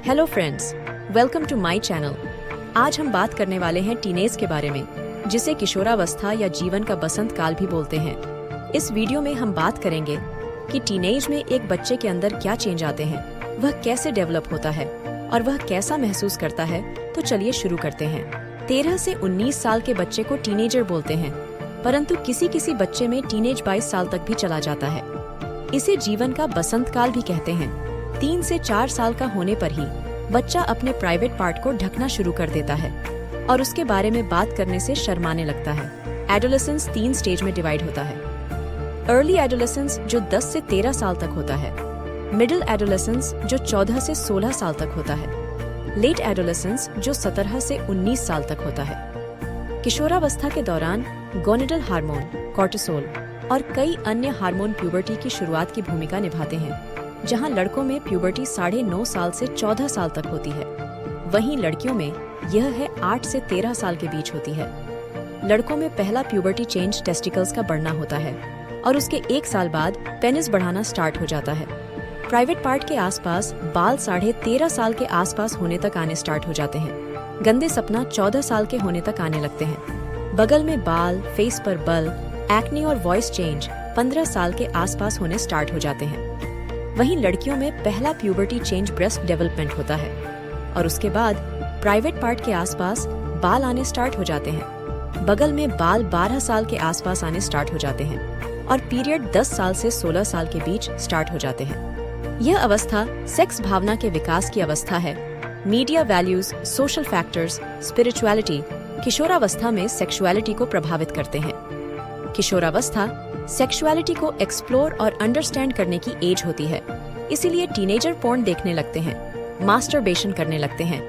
Hello friends, welcome to my channel. आज हम बात करने वाले हैं टीनेज के बारे में, जिसे किशोरावस्था या जीवन का बसंत काल भी बोलते हैं। इस वीडियो में हम बात करेंगे कि टीनेज में एक बच्चे के अंदर क्या चेंज आते हैं, वह कैसे डेवलप होता है और वह कैसा महसूस करता है। तो चलिए शुरू करते हैं। 13 से 19 साल के बच्चे को टीनेजर बोलते हैं, परंतु किसी किसी बच्चे में टीनेज 22 साल तक भी चला जाता है। इसे जीवन का बसंत काल भी कहते हैं। 3 से 4 साल का होने पर ही बच्चा अपने प्राइवेट पार्ट को ढकना शुरू कर देता है और उसके बारे में बात करने से शर्माने लगता है। एडोलेसेंस 3 स्टेज में डिवाइड होता है। अर्ली एडोलेसेंस जो 10 से 13 साल तक होता है, मिडिल एडोलेसेंस जो 14 से 16 साल तक होता है, लेट एडोलेसेंस जो 17 से 19 साल तक होता है। किशोरावस्था के दौरान गोनेडल हार्मोन, कॉर्टिसोल और कई अन्य हार्मोन प्यूबर्टी की शुरुआत की भूमिका निभाते हैं। जहां लड़कों में प्यूबर्टी 9.5 साल से 14 साल तक होती है, वहीं लड़कियों में यह है 8 से 13 साल के बीच होती है। लड़कों में पहला प्यूबर्टी चेंज टेस्टिकल्स का बढ़ना होता है और उसके 1 साल बाद पेनिस बढ़ाना स्टार्ट हो जाता है। प्राइवेट पार्ट के आसपास बाल 13.5 साल के आसपास होने तक आने स्टार्ट हो जाते हैं। गंदे सपना 14 साल के होने तक आने लगते हैं। बगल में बाल, फेस पर बल, एक्ने और वॉइस चेंज 15 साल के आसपास होने स्टार्ट हो जाते हैं। वहीं लड़कियों में पहला प्यूबर्टी चेंज ब्रेस्ट डेवलपमेंट होता है और उसके बाद प्राइवेट पार्ट के आसपास बाल आने स्टार्ट हो जाते हैं। बगल में बाल 12 साल के आसपास आने स्टार्ट हो जाते हैं और पीरियड 10 साल से 16 साल के बीच स्टार्ट हो जाते हैं। यह अवस्था सेक्स भावना के विकास की अवस्था है। Media values, social factors, spirituality किशोरावस्था में सेक्सुअलिटी को प्रभावित करते हैं। किशोरावस्था सेक्सुअलिटी को एक्सप्लोर और अंडरस्टैंड करने की एज होती है, इसीलिए टीनेजर पोर्न देखने लगते हैं, मास्टरबेशन करने लगते हैं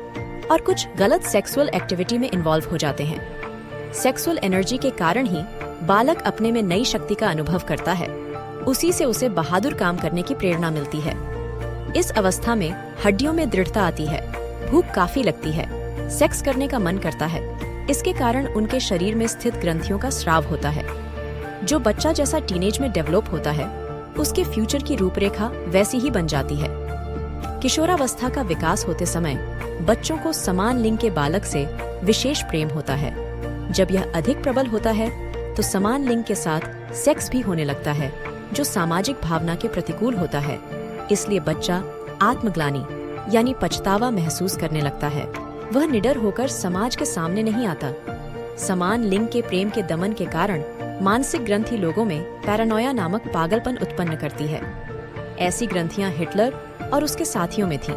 और कुछ गलत सेक्सुअल एक्टिविटी में इन्वॉल्व हो जाते हैं। सेक्सुअल एनर्जी के कारण ही बालक अपने में नई शक्ति का अनुभव करता है, उसी से उसे बहादुर काम करने की प्रेरणा मिलती है। इस अवस्था में हड्डियों में दृढ़ता आती है, भूख काफी लगती है, सेक्स करने का मन करता है। इसके कारण उनके शरीर में स्थित ग्रंथियों का स्राव होता है। जो बच्चा जैसा टीनेज में डेवलप होता है, उसके फ्यूचर की रूपरेखा वैसी ही बन जाती है। किशोरावस्था का विकास होते समय बच्चों को समान लिंग के बालक से विशेष प्रेम होता है। जब यह अधिक प्रबल होता है तो समान लिंग के साथ सेक्स भी होने लगता है, जो सामाजिक भावना के प्रतिकूल होता है। इसलिए बच्चा आत्मग्लानि यानी पछतावा महसूस करने लगता है। वह निडर होकर समाज के सामने नहीं आता। समान लिंग के प्रेम के दमन के कारण मानसिक ग्रंथि लोगों में पैरानोया नामक पागलपन उत्पन्न करती है। ऐसी ग्रंथियां हिटलर और उसके साथियों में थीं।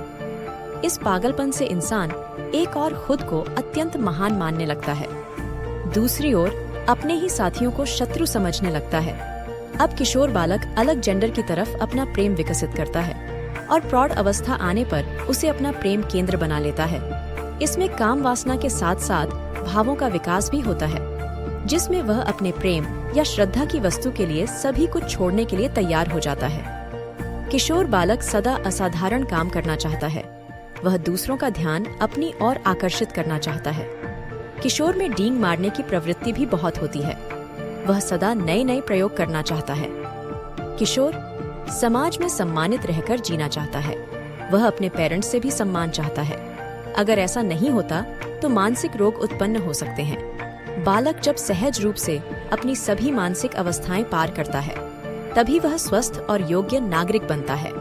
इस पागलपन से इंसान एक और खुद को अत्यंत महान मानने लगता है, दूसरी ओर अपने ही साथियों को शत्रु समझने लगता है। अब किशोर बालक अलग जेंडर की तरफ अपना प्रेम विकसित करता है और प्रौढ़ अवस्था आने पर उसे अपना प्रेम केंद्र बना लेता है। इसमें काम वासना के साथ साथ भावों का विकास भी होता है, जिसमें वह अपने प्रेम या श्रद्धा की वस्तु के लिए सभी कुछ छोड़ने के लिए तैयार हो जाता है। किशोर बालक सदा असाधारण काम करना चाहता है। वह दूसरों का ध्यान अपनी ओर आकर्षित करना चाहता है। किशोर में डींग मारने की प्रवृत्ति भी बहुत होती है। वह सदा नए नए प्रयोग करना चाहता है। किशोर समाज में सम्मानित रहकर जीना चाहता है। वह अपने पेरेंट्स से भी सम्मान चाहता है। अगर ऐसा नहीं होता तो मानसिक रोग उत्पन्न हो सकते हैं। बालक जब सहज रूप से अपनी सभी मानसिक अवस्थाएं पार करता है, तभी वह स्वस्थ और योग्य नागरिक बनता है।